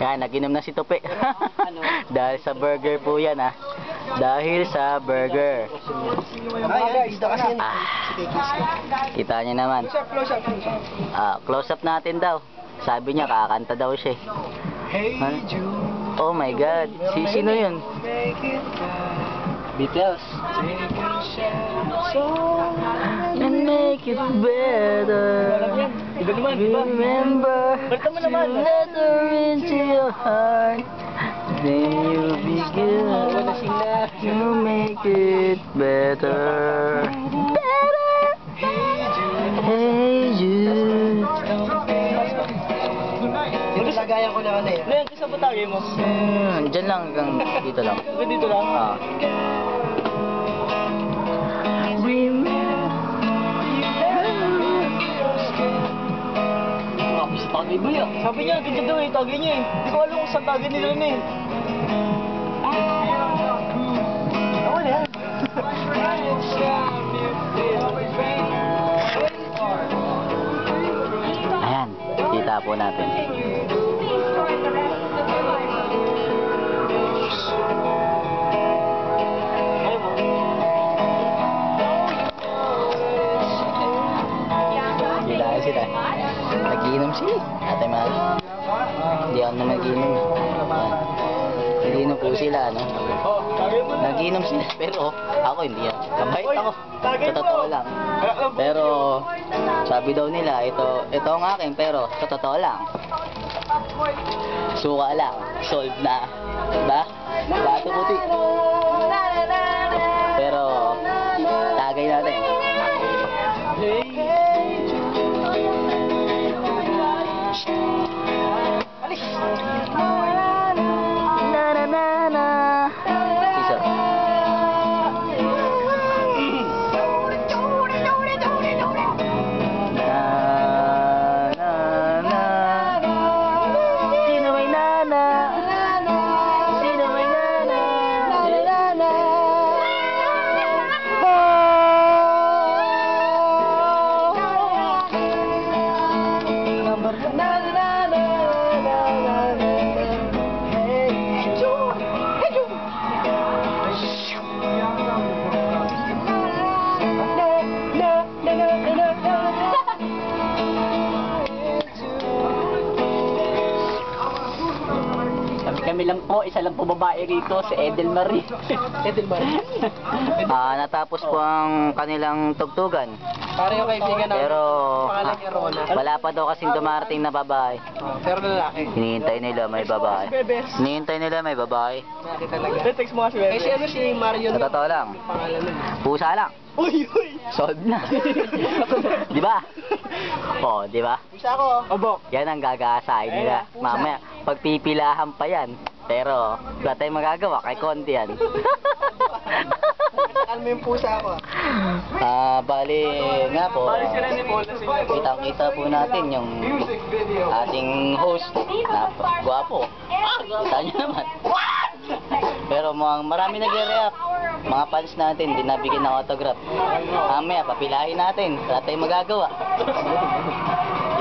Yan, naginom na si Tupi. Dahil sa burger po yan, ha. Dahil sa burger. Kita niya naman. Close up natin daw. Sabi niya, kakanta daw siya. Oh my God. Sino yun? Beatles. And make it better. Remember to let her into your heart. Then you begin to make it better. Hey Jude. Nagaya ko na eh. Ngayon, kasi ba tagay mo? Diyan lang, hanggang dito lang. Hanggang dito lang? Sa tagay mo yan. Sabi niya, ganyan daw eh, tagay niya eh. Hindi ko alam kung saan tagay nila na eh. Ako na yan. Ayan, kita po natin. Sila. Nagiinom sila. Ate Mahal. Hindi ako na mag-inom. Nagiinom po sila, no? Nagiinom sila. Pero ako hindi yan. Kabait ako. Sa totoo lang. Pero sabi daw nila, ito ang akin. Pero sa totoo lang. Suka lang. Solved na. Diba? Bato puti. Pero tagay natin. Kami lang po, isa lang po babae rito, si Edelmarie. Edelmarie. Natapos po ang kanilang tugtugan. Pareho kaibigan namin. Pero Pangalan ni Rona. wala pa daw kasing dumarating na babae. Pero lalaki. Hinihintay nila may babae. Hinihintay nila may babae. Lalaki talaga. Text mo kasi Bebes. Kasi ano si Marion? Sa totoo lang. Pangalan nun. Pusa lang. Uy! Solved na. Di ba? Oh, di ba? Pusa ko. Obo. Yan ang gagasahin nila. Mamaya, pagpipilahan pa yan. Pero, wala tayong magagawa. Kay konti yan. Alam mo yung pusa ko. Bali nga po. Kitang-kita po natin yung ating host na gwapo. Kita nyo naman. Pero marami nagre-react. Mga fans natin, di nabigyan ng autograph. Mamaya, papilahin natin. Wala tayong magagawa.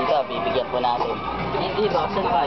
Dito, bibigyan po natin. Hindi ba? Saan pa?